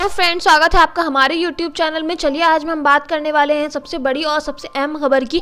Hello friends, स्वागत है आपका हमारे यूट्यूब चैनल में। चलिए आज हम बात करने वाले हैं सबसे बड़ी और सबसे अहम खबर की।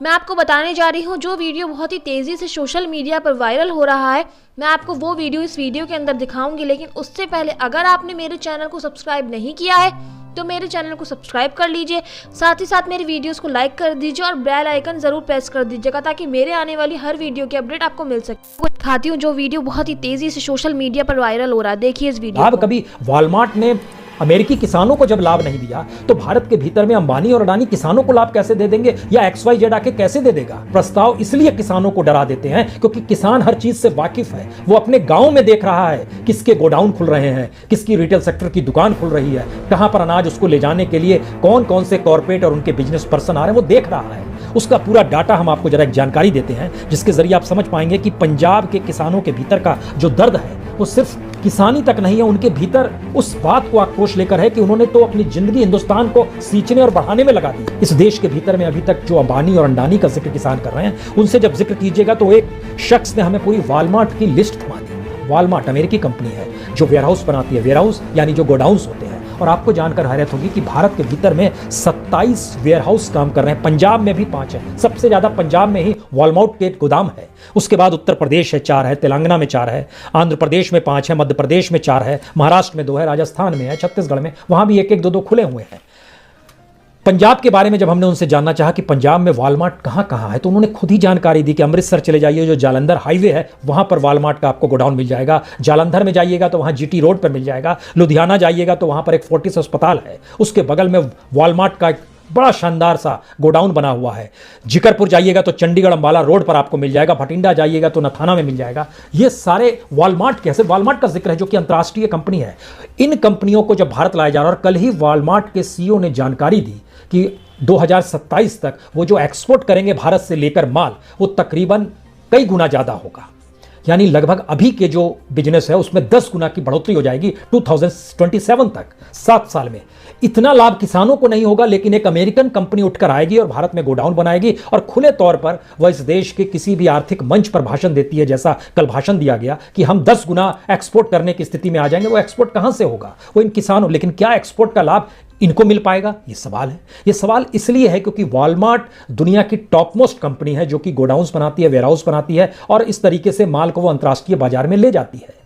मैं आपको बताने जा रही हूं जो वीडियो बहुत ही तेज़ी से सोशल मीडिया पर वायरल हो रहा है। मैं आपको वो वीडियो इस वीडियो के अंदर दिखाऊंगी, लेकिन उससे पहले अगर आपने मेरे चैनल को सब्सक्राइब नहीं किया है तो मेरे चैनल को सब्सक्राइब कर लीजिए, साथ ही साथ मेरी वीडियोस को लाइक कर दीजिए और बेल आइकन ज़रूर प्रेस कर दीजिएगा ताकि मेरे आने वाली हर वीडियो की अपडेट आपको मिल सके। आपको दिखाती हूँ जो वीडियो बहुत ही तेज़ी से सोशल मीडिया पर वायरल हो रहा है। देखिए इस वीडियो अब कभी वॉलमार्ट ने अमेरिकी किसानों को जब लाभ नहीं दिया तो भारत के भीतर में अंबानी और अडानी किसानों को लाभ कैसे दे देंगे, या XYZ आके कैसे दे देगा। प्रस्ताव इसलिए किसानों को डरा देते हैं क्योंकि किसान हर चीज से वाकिफ है। वो अपने गांव में देख रहा है किसके गोडाउन खुल रहे हैं, किसकी रिटेल सेक्टर की दुकान खुल रही है, कहां पर अनाज उसको ले जाने के लिए कौन कौन से कॉर्पोरेट और उनके बिजनेस पर्सन आ रहे हैं, वो देख रहा है। उसका पूरा डाटा हम आपको जरा एक जानकारी देते हैं जिसके जरिए आप समझ पाएंगे कि पंजाब के किसानों के भीतर का जो दर्द है वो सिर्फ किसानी तक नहीं है, उनके भीतर उस बात को आक्रोश लेकर है कि उन्होंने तो अपनी जिंदगी हिंदुस्तान को सींचने और बढ़ाने में लगा दी। इस देश के भीतर में अभी तक जो अंबानी और अडानी का जिक्र किसान कर रहे हैं, उनसे जब जिक्र कीजिएगा तो एक शख्स ने हमें पूरी वॉलमार्ट की लिस्ट थमा दी। वॉलमार्ट अमेरिकी कंपनी है जो वेयरहाउस बनाती है, वेयरहाउस यानी जो गोडाउंस होते हैं। और आपको जानकर हैरत होगी कि भारत के भीतर में 27 वेयरहाउस काम कर रहे हैं। पंजाब में भी 5 है, सबसे ज्यादा पंजाब में ही वॉलमार्ट के गोदाम है। उसके बाद उत्तर प्रदेश है 4 है, तेलंगाना में 4 है, आंध्र प्रदेश में 5 है, मध्य प्रदेश में 4 है, महाराष्ट्र में 2 है, राजस्थान में है, छत्तीसगढ़ में, वहां भी 1-1 2-2 खुले हुए हैं। पंजाब के बारे में जब हमने उनसे जानना चाहा कि पंजाब में वॉलमार्ट कहाँ कहाँ है, तो उन्होंने खुद ही जानकारी दी कि अमृतसर चले जाइए, जो जालंधर हाईवे है वहाँ पर वॉलमार्ट का आपको गोडाउन मिल जाएगा। जालंधर में जाइएगा तो वहाँ GT रोड पर मिल जाएगा। लुधियाना जाइएगा तो वहाँ पर एक फोर्टिस अस्पताल है, उसके बगल में वॉलमार्ट का एक बड़ा शानदार सा गोडाउन बना हुआ है। जिकरपुर जाइएगा तो चंडीगढ़ अंबाला रोड पर आपको मिल जाएगा। भटिंडा जाइएगा तो नथाना में मिल जाएगा। ये सारे वॉलमार्ट कैसे, वॉलमार्ट का जिक्र है जो कि अंतर्राष्ट्रीय कंपनी है। इन कंपनियों को जब भारत लाया जा रहा है, और कल ही वॉलमार्ट के CEO ने जानकारी दी कि 2027 तक वो जो एक्सपोर्ट करेंगे भारत से लेकर माल, वो तकरीबन कई गुना ज़्यादा होगा। यानी लगभग अभी के जो बिजनेस है उसमें 10 गुना की बढ़ोतरी हो जाएगी 2027 तक, 7 साल में। इतना लाभ किसानों को नहीं होगा, लेकिन एक अमेरिकन कंपनी उठकर आएगी और भारत में गोडाउन बनाएगी और खुले तौर पर वह इस देश के किसी भी आर्थिक मंच पर भाषण देती है, जैसा कल भाषण दिया गया कि हम 10 गुना एक्सपोर्ट करने की स्थिति में आ जाएंगे। वो एक्सपोर्ट कहां से होगा? वो इन किसानों, लेकिन क्या एक्सपोर्ट का लाभ इनको मिल पाएगा? ये सवाल है। ये सवाल इसलिए है क्योंकि वॉलमार्ट दुनिया की टॉप मोस्ट कंपनी है जो कि गोडाउन्स बनाती है, वेयरहाउस बनाती है और इस तरीके से माल को वो अंतर्राष्ट्रीय बाजार में ले जाती है।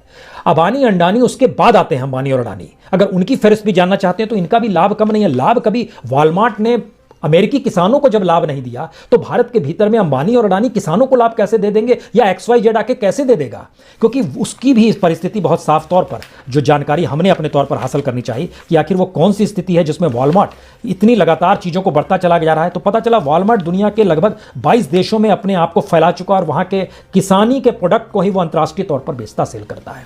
अंबानी अंडानी उसके बाद आते हैं, अंबानी और अडानी। अगर उनकी फहरिस्त भी जानना चाहते हैं तो इनका भी लाभ कम नहीं है। लाभ कभी वॉलमार्ट ने अमेरिकी किसानों को जब लाभ नहीं दिया तो भारत के भीतर में अंबानी और अडानी किसानों को लाभ कैसे दे देंगे, या XYZ आके कैसे दे देगा? क्योंकि उसकी भी इस परिस्थिति बहुत साफ तौर पर जो जानकारी हमने अपने तौर पर हासिल करनी चाहिए कि आखिर वो कौन सी स्थिति है जिसमें वॉलमार्ट इतनी लगातार चीज़ों को बढ़ता चला जा रहा है। तो पता चला वॉलमार्ट दुनिया के लगभग 22 देशों में अपने आप को फैला चुका और वहाँ के किसानी के प्रोडक्ट को ही वो अंतर्राष्ट्रीय तौर पर बेचता सेल करता है।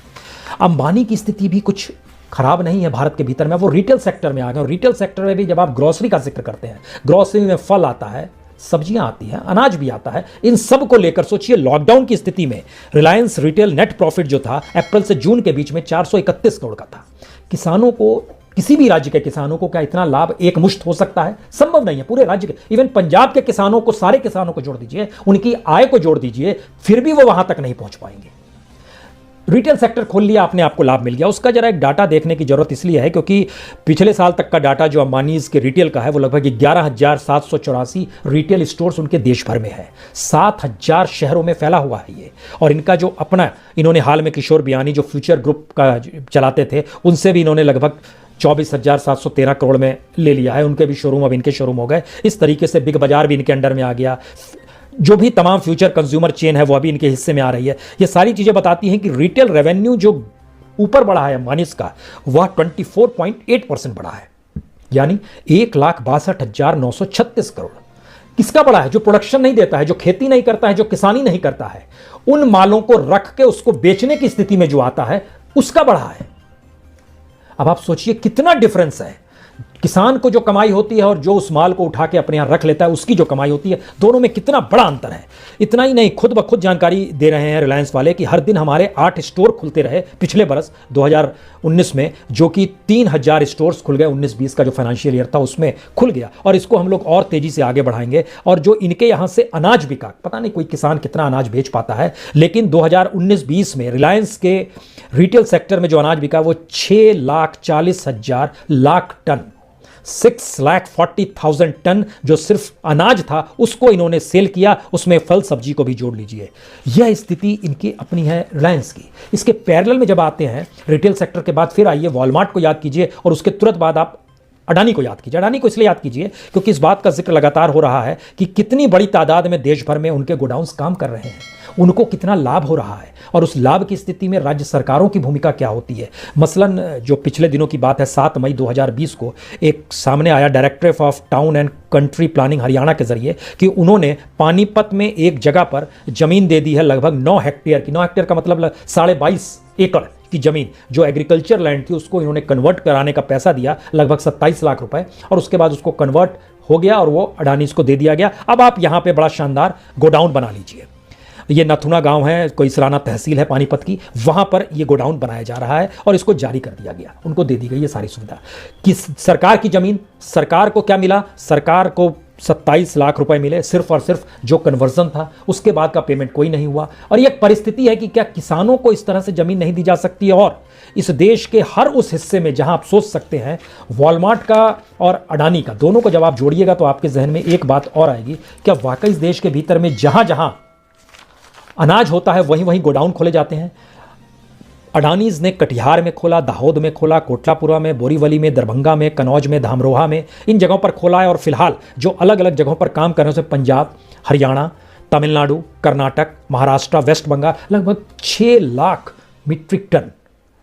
अंबानी की स्थिति भी कुछ खराब नहीं है भारत के भीतर में। वो रिटेल सेक्टर में आ गए और रिटेल सेक्टर में भी जब आप ग्रोसरी का जिक्र करते हैं, ग्रोसरी में फल आता है, सब्जियां आती हैं, अनाज भी आता है। इन सब को लेकर सोचिए, लॉकडाउन की स्थिति में रिलायंस रिटेल नेट प्रॉफिट जो था अप्रैल से जून के बीच में 431 करोड़ का था। किसानों को, किसी भी राज्य के किसानों को क्या इतना लाभ एक मुश्त हो सकता है? संभव नहीं है। पूरे राज्य के, इवन पंजाब के किसानों को, सारे किसानों को जोड़ दीजिए, उनकी आय को जोड़ दीजिए, फिर भी वो वहां तक नहीं पहुंच पाएंगे। रिटेल सेक्टर खोल लिया, आपने आपको लाभ मिल गया। उसका जरा एक डाटा देखने की जरूरत इसलिए है क्योंकि पिछले साल तक का डाटा जो अंबानीज के रिटेल का है वो लगभग 11,784 रिटेल स्टोर्स उनके देश भर में है। 7,000 शहरों में फैला हुआ है ये। और इनका जो अपना, इन्होंने हाल में किशोर बियानी जो फ्यूचर ग्रुप का चलाते थे, उनसे भी इन्होंने लगभग 24,713 करोड़ में ले लिया है। उनके भी शोरूम अब इनके शोरूम हो गए। इस तरीके से बिग बाजार भी इनके अंडर में आ गया। जो भी तमाम फ्यूचर कंज्यूमर चेन है वो अभी इनके हिस्से में आ रही है। ये सारी चीजें बताती हैं कि रिटेल रेवेन्यू जो ऊपर बढ़ा है अंबानीज का, वह 24.8% बढ़ा है, यानी 1,62,936 करोड़। किसका बढ़ा है? जो प्रोडक्शन नहीं देता है, जो खेती नहीं करता है, जो किसानी नहीं करता है, उन मालों को रख के उसको बेचने की स्थिति में जो आता है उसका बढ़ा है। अब आप सोचिए कितना डिफरेंस है। किसान को जो कमाई होती है और जो उस माल को उठा के अपने यहाँ रख लेता है उसकी जो कमाई होती है, दोनों में कितना बड़ा अंतर है। इतना ही नहीं, खुद ब खुद जानकारी दे रहे हैं रिलायंस वाले कि हर दिन हमारे 8 स्टोर खुलते रहे पिछले बरस 2019 में, जो कि 3000 स्टोर्स खुल गए। 19-20 का जो फाइनेंशियल ईयर था उसमें खुल गया, और इसको हम लोग और तेजी से आगे बढ़ाएंगे। और जो इनके यहाँ से अनाज बिका, पता नहीं कोई किसान कितना अनाज बेच पाता है, लेकिन 2019-20 में रिलायंस के रिटेल सेक्टर में जो अनाज बिका वो 6,40,000 लाख टन, 6,40,000 टन जो सिर्फ अनाज था उसको इन्होंने सेल किया, उसमें फल सब्जी को भी जोड़ लीजिए। यह स्थिति इनकी अपनी है रिलायंस की। इसके पैरेलल में जब आते हैं रिटेल सेक्टर के बाद, फिर आइए वॉलमार्ट को याद कीजिए, और उसके तुरंत बाद आप अडानी को याद कीजिए। अडानी को इसलिए याद कीजिए क्योंकि इस बात का जिक्र लगातार हो रहा है कि कितनी बड़ी तादाद में देश भर में उनके गोडाउन्स काम कर रहे हैं, उनको कितना लाभ हो रहा है, और उस लाभ की स्थिति में राज्य सरकारों की भूमिका क्या होती है। मसलन जो पिछले दिनों की बात है, 7 मई 2020 को एक सामने आया directorate of town and country planning Haryana के जरिए कि उन्होंने पानीपत में एक जगह पर जमीन दे दी है लगभग 9 हेक्टेयर की। 9 हेक्टेयर का मतलब 22.5 एकड़ की जमीन जो एग्रीकल्चर लैंड थी, उसको इन्होंने कन्वर्ट कराने का पैसा दिया लगभग 27 लाख रुपए, और उसके बाद उसको कन्वर्ट हो गया और वो अडानी को दे दिया गया। अब आप यहां पे बड़ा शानदार गोडाउन बना लीजिए। ये नथुना गांव है, कोई सराना तहसील है पानीपत की, वहां पर ये गोडाउन बनाया जा रहा है और इसको जारी कर दिया गया, उनको दे दी गई ये सारी सुविधा। कि सरकार की जमीन, सरकार को क्या मिला? सरकार को 27 लाख रुपए मिले, सिर्फ और सिर्फ जो कन्वर्जन था, उसके बाद का पेमेंट कोई नहीं हुआ। और ये परिस्थिति है कि क्या किसानों को इस तरह से जमीन नहीं दी जा सकती है? और इस देश के हर उस हिस्से में जहां आप सोच सकते हैं वॉलमार्ट का और अडानी का, दोनों को जब आप जोड़िएगा तो आपके जहन में एक बात और आएगी, क्या वाकई इस देश के भीतर में जहां जहां अनाज होता है वहीं वहीं गोडाउन खोले जाते हैं? अडानीज ने कटिहार में खोला, दाहोद में खोला, कोटलापुरा में, बोरीवली में, दरभंगा में, कन्नौज में, धामरोहा में, इन जगहों पर खोला है। और फिलहाल जो अलग अलग जगहों पर काम कर रहे हैं, पंजाब, हरियाणा, तमिलनाडु, कर्नाटक, महाराष्ट्र, वेस्ट बंगाल, लगभग 6 लाख मीट्रिक टन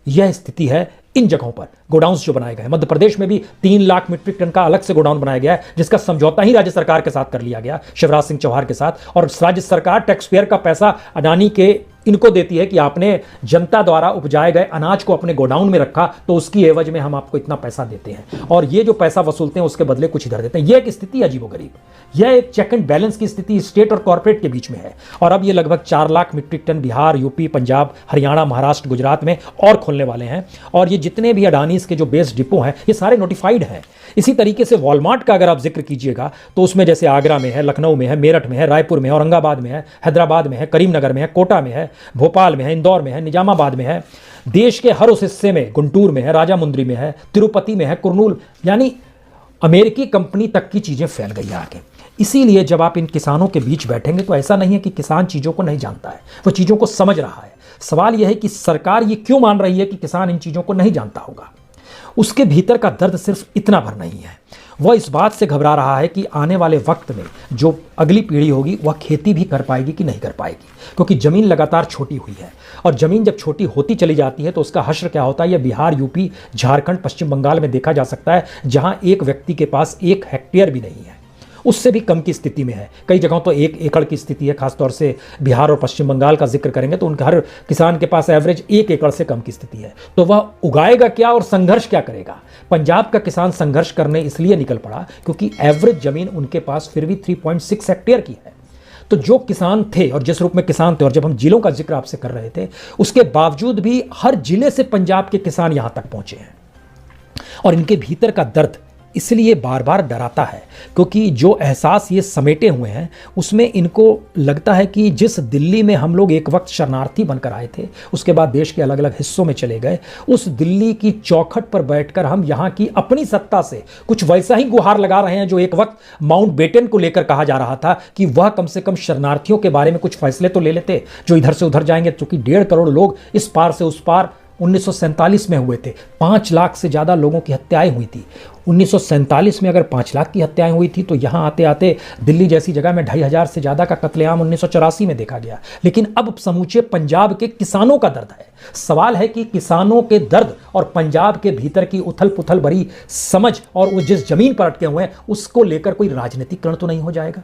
यह स्थिति है इन जगहों पर गोडाउन्स जो बनाए गए। मध्य प्रदेश में भी 3 लाख मीट्रिक टन का अलग से गोडाउन बनाया गया है, जिसका समझौता ही राज्य सरकार के साथ कर लिया गया, शिवराज सिंह चौहान के साथ। और राज्य सरकार टैक्स पेयर का पैसा अडानी के इनको देती है कि आपने जनता द्वारा उपजाए गए अनाज को अपने गोडाउन में रखा, तो उसकी एवज में हम आपको इतना पैसा देते हैं, और ये जो पैसा वसूलते हैं उसके बदले कुछ इधर देते हैं। यह एक स्थिति अजीबोगरीब, यह एक चेक एंड बैलेंस की स्थिति स्टेट और कॉर्पोरेट के बीच में है। और अब ये लगभग 4 लाख मीट्रिक टन बिहार, यूपी, पंजाब, हरियाणा, महाराष्ट्र, गुजरात में और खोलने वाले हैं। और ये जितने भी अडानीज के जो बेस डिपो हैं ये सारे नोटिफाइड हैं। इसी तरीके से वॉलमार्ट का अगर आप जिक्र कीजिएगा तो उसमें जैसे आगरा में है, लखनऊ में है, मेरठ में है, रायपुर में है, औरंगाबाद में है, हैदराबाद में है, करीमनगर में है, कोटा में है, भोपाल में है, इंदौर में है, निजामाबाद में है, देश के हर उस हिस्से में, गुंटूर में है, राजामुंद्री में है, तिरुपति में है, कुरनूल, यानी अमेरिकी कंपनी तक की चीजें फैल गई है आगे। इसीलिए जब आप इन किसानों के बीच बैठेंगे तो ऐसा नहीं है कि किसान चीजों को नहीं जानता है, वो चीजों को समझ रहा है। सवाल यह है कि सरकार ये क्यों मान रही है कि किसान इन चीजों को नहीं जानता होगा। उसके भीतर का दर्द सिर्फ इतना भर नहीं है, वह इस बात से घबरा रहा है कि आने वाले वक्त में जो अगली पीढ़ी होगी वह खेती भी कर पाएगी कि नहीं कर पाएगी, क्योंकि ज़मीन लगातार छोटी हुई है। और ज़मीन जब छोटी होती चली जाती है तो उसका हश्र क्या होता है, यह बिहार, यूपी, झारखंड, पश्चिम बंगाल में देखा जा सकता है, जहां एक व्यक्ति के पास 1 हेक्टेयर भी नहीं है, उससे भी कम की स्थिति में है। कई जगहों तो 1 एकड़ की स्थिति है, खासतौर से बिहार और पश्चिम बंगाल का जिक्र करेंगे तो उनके हर किसान के पास एवरेज 1 एकड़ से कम की स्थिति है। तो वह उगाएगा क्या और संघर्ष क्या करेगा? पंजाब का किसान संघर्ष करने इसलिए निकल पड़ा क्योंकि एवरेज जमीन उनके पास फिर भी 3.6 हेक्टेयर की है। तो जो किसान थे और जिस रूप में किसान थे, और जब हम जिलों का जिक्र आपसे कर रहे थे, उसके बावजूद भी हर जिले से पंजाब के किसान यहां तक पहुंचे हैं। और इनके भीतर का दर्द इसलिए बार बार डराता है क्योंकि जो एहसास ये समेटे हुए हैं उसमें इनको लगता है कि जिस दिल्ली में हम लोग एक वक्त शरणार्थी बनकर आए थे, उसके बाद देश के अलग अलग हिस्सों में चले गए, उस दिल्ली की चौखट पर बैठकर हम यहाँ की अपनी सत्ता से कुछ वैसा ही गुहार लगा रहे हैं जो एक वक्त माउंटबेटन को लेकर कहा जा रहा था कि वह कम से कम शरणार्थियों के बारे में कुछ फैसले तो ले लेते जो इधर से उधर जाएंगे, क्योंकि 1.5 करोड़ लोग इस पार से उस पार 1947 में हुए थे। 5 लाख से ज़्यादा लोगों की हत्याएं हुई थी। 1947 में अगर 5 लाख की हत्याएं हुई थी तो यहाँ आते आते दिल्ली जैसी जगह में 2,500 से ज़्यादा का कत्लेआम 1984 में देखा गया। लेकिन अब समूचे पंजाब के किसानों का दर्द है। सवाल है कि किसानों के दर्द और पंजाब के भीतर की उथल पुथल भरी समझ और वो जिस जमीन पर अटके हुए हैं उसको लेकर कोई राजनीतिकरण तो नहीं हो जाएगा,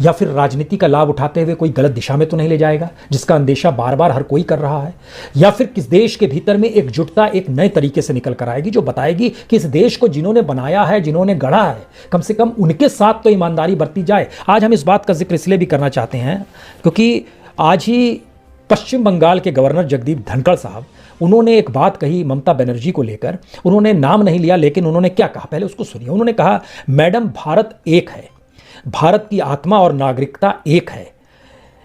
या फिर राजनीति का लाभ उठाते हुए कोई गलत दिशा में तो नहीं ले जाएगा, जिसका अंदेशा बार बार हर कोई कर रहा है। या फिर किस देश के भीतर में एकजुटता एक नए तरीके से निकल कर आएगी जो बताएगी कि इस देश को जिन्होंने बनाया बनाया है, जिन्होंने गढ़ा है, कम से कम उनके साथ तो ईमानदारी बरती जाए। आज हम इस बात का जिक्र इसलिए भी करना चाहते हैं क्योंकि आज ही पश्चिम बंगाल के गवर्नर जगदीप धनखड़ साहब, उन्होंने एक बात कही ममता बनर्जी को लेकर। उन्होंने नाम नहीं लिया, लेकिन उन्होंने क्या कहा पहले उसको सुनिए। उन्होंने कहा, मैडम भारत एक है, भारत की आत्मा और नागरिकता एक है।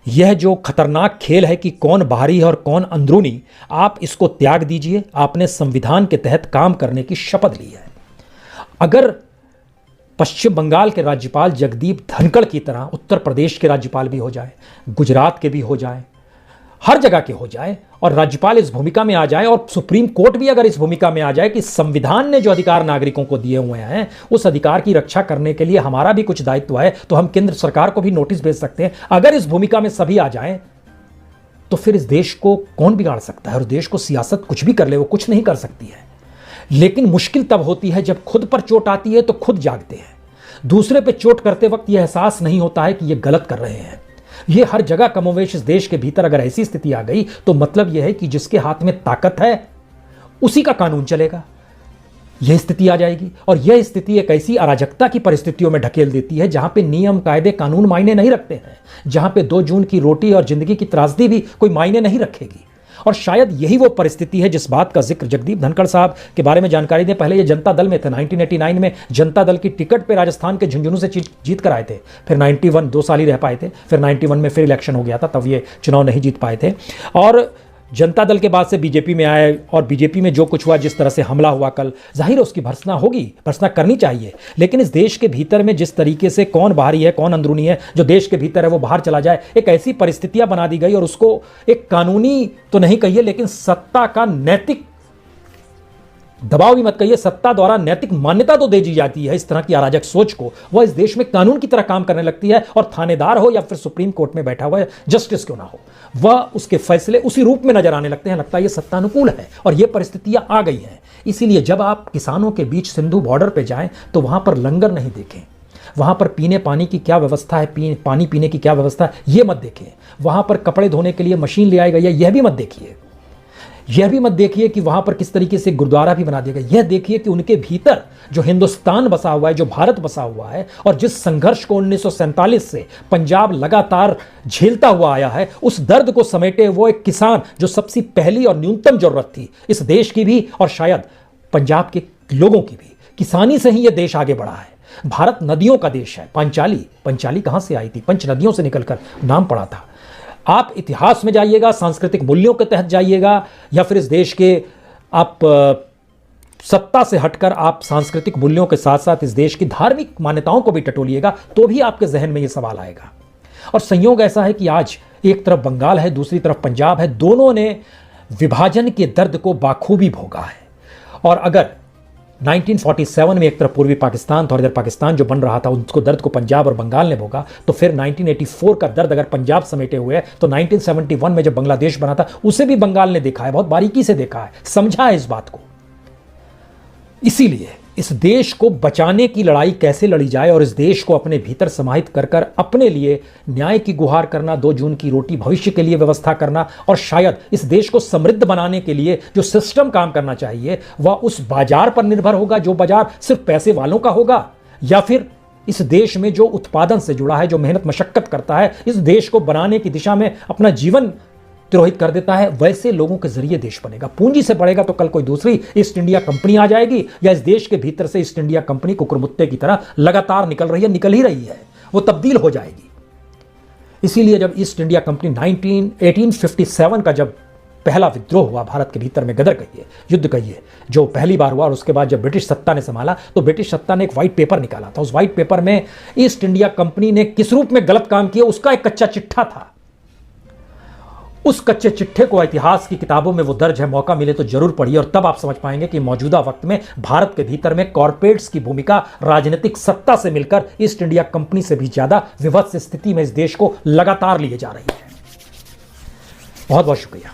यह जो खतरनाक खेल है कि कौन बाहरी है और कौन अंदरूनी, आप इसको त्याग दीजिए। आपने संविधान के तहत काम करने की शपथ ली है। अगर पश्चिम बंगाल के राज्यपाल जगदीप धनखड़ की तरह उत्तर प्रदेश के राज्यपाल भी हो जाए, गुजरात के भी हो जाए, हर जगह के हो जाए, और राज्यपाल इस भूमिका में आ जाए और सुप्रीम कोर्ट भी अगर इस भूमिका में आ जाए कि संविधान ने जो अधिकार नागरिकों को दिए हुए हैं उस अधिकार की रक्षा करने के लिए हमारा भी कुछ दायित्व है, तो हम केंद्र सरकार को भी नोटिस भेज सकते हैं। अगर इस भूमिका में सभी आ जाएं तो फिर इस देश को कौन बिगाड़ सकता है? और देश को सियासत कुछ भी कर ले, वो कुछ नहीं कर सकती है। लेकिन मुश्किल तब होती है जब खुद पर चोट आती है तो खुद जागते हैं। दूसरे पे चोट करते वक्त यह एहसास नहीं होता है कि ये गलत कर रहे हैं। ये हर जगह कमोवेश इस देश के भीतर अगर ऐसी स्थिति आ गई तो मतलब यह है कि जिसके हाथ में ताकत है उसी का कानून चलेगा। यह स्थिति आ जाएगी और यह स्थिति एक ऐसी अराजकता की परिस्थितियों में ढकेल देती है जहां पे नियम कायदे कानून मायने नहीं रखते हैं, जहां पे 2 जून की रोटी और जिंदगी की त्रासदी भी कोई मायने नहीं रखेगी। और शायद यही वो परिस्थिति है जिस बात का जिक्र जगदीप धनखड़ साहब के बारे में जानकारी दें। पहले ये जनता दल में थे, 1989 में जनता दल की टिकट पे राजस्थान के झुंझुनू से जीत कर आए थे। फिर 91 2 साल ही रह पाए थे, फिर 91 में फिर इलेक्शन हो गया था, तब ये चुनाव नहीं जीत पाए थे। और जनता दल के बाद से बीजेपी में आए और बीजेपी में जो कुछ हुआ, जिस तरह से हमला हुआ कल, जाहिर है उसकी भर्त्सना होगी, भर्त्सना करनी चाहिए। लेकिन इस देश के भीतर में जिस तरीके से कौन बाहरी है कौन अंदरूनी है, जो देश के भीतर है वो बाहर चला जाए, एक ऐसी परिस्थितियां बना दी गई और उसको एक कानूनी तो नहीं कहिए लेकिन सत्ता का नैतिक दबाव भी मत कहिए, सत्ता द्वारा नैतिक मान्यता तो दे दी जाती है इस तरह की अराजक सोच को। वह इस देश में कानून की तरह काम करने लगती है और थानेदार हो या फिर सुप्रीम कोर्ट में बैठा हुआ जस्टिस क्यों ना हो, वह उसके फैसले उसी रूप में नजर आने लगते हैं। लगता है ये सत्तानुकूल है और ये परिस्थितियां आ गई हैं। इसीलिए जब आप किसानों के बीच सिंधु बॉर्डर पर जाएं तो वहां पर लंगर नहीं देखें, वहां पर पीने पानी की क्या व्यवस्था है, पानी पीने की क्या व्यवस्था है, यह मत देखें। वहां पर कपड़े धोने के लिए मशीन ले आई गई है, यह भी मत देखिए। यह भी मत देखिए कि वहां पर किस तरीके से गुरुद्वारा भी बना दिया गया। यह देखिए कि उनके भीतर जो हिंदुस्तान बसा हुआ है, जो भारत बसा हुआ है, और जिस संघर्ष को 1947 से पंजाब लगातार झेलता हुआ आया है, उस दर्द को समेटे वो एक किसान, जो सबसे पहली और न्यूनतम जरूरत थी इस देश की भी और शायद पंजाब के लोगों की भी, किसानी से ही यह देश आगे बढ़ा है। भारत नदियों का देश है। पंचाली कहां से आई थी? पंच नदियों से निकलकर नाम पड़ा था। आप इतिहास में जाइएगा, सांस्कृतिक मूल्यों के तहत जाइएगा, या फिर इस देश के आप सत्ता से हटकर आप सांस्कृतिक मूल्यों के साथ साथ इस देश की धार्मिक मान्यताओं को भी टटोलिएगा, तो भी आपके जहन में यह सवाल आएगा। और संयोग ऐसा है कि आज एक तरफ बंगाल है, दूसरी तरफ पंजाब है, दोनों ने विभाजन के दर्द को बाखूबी भोगा है। और अगर 1947 में एक तरफ पूर्वी पाकिस्तान था और इधर पाकिस्तान जो बन रहा था, उसको दर्द को पंजाब और बंगाल ने भोगा, तो फिर 1984 का दर्द अगर पंजाब समेटे हुए है तो 1971 में जब बांग्लादेश बना था उसे भी बंगाल ने देखा है, बहुत बारीकी से देखा है, समझा है इस बात को। इसीलिए इस देश को बचाने की लड़ाई कैसे लड़ी जाए और इस देश को अपने भीतर समाहित कर कर अपने लिए न्याय की गुहार करना, 2 जून की रोटी भविष्य के लिए व्यवस्था करना, और शायद इस देश को समृद्ध बनाने के लिए जो सिस्टम काम करना चाहिए वह उस बाजार पर निर्भर होगा जो बाजार सिर्फ पैसे वालों का होगा, या फिर इस देश में जो उत्पादन से जुड़ा है, जो मेहनत मशक्कत करता है, इस देश को बनाने की दिशा में अपना जीवन तिरोहित कर देता है, वैसे लोगों के जरिए देश बनेगा। पूंजी से बढ़ेगा तो कल कोई दूसरी ईस्ट इंडिया कंपनी आ जाएगी, या इस देश के भीतर से ईस्ट इंडिया कंपनी कुकुरमुत्ते की तरह लगातार निकल रही है, निकल ही रही है, वो तब्दील हो जाएगी। इसीलिए जब ईस्ट इंडिया कंपनी 1857 का जब पहला विद्रोह हुआ भारत के भीतर में, गदर कहिए, युद्ध कहिए, जो पहली बार हुआ, और उसके बाद जब ब्रिटिश सत्ता ने संभाला तो ब्रिटिश सत्ता ने एक व्हाइट पेपर निकाला था। उस व्हाइट पेपर में ईस्ट इंडिया कंपनी ने किस रूप में गलत काम किया उसका एक कच्चा चिट्ठा था। उस कच्चे चिट्ठे को इतिहास की किताबों में वो दर्ज है, मौका मिले तो जरूर पढ़िए, और तब आप समझ पाएंगे कि मौजूदा वक्त में भारत के भीतर में कॉर्पोरेट्स की भूमिका राजनीतिक सत्ता से मिलकर ईस्ट इंडिया कंपनी से भी ज्यादा विभत्स स्थिति में इस देश को लगातार लिए जा रही है। बहुत बहुत शुक्रिया।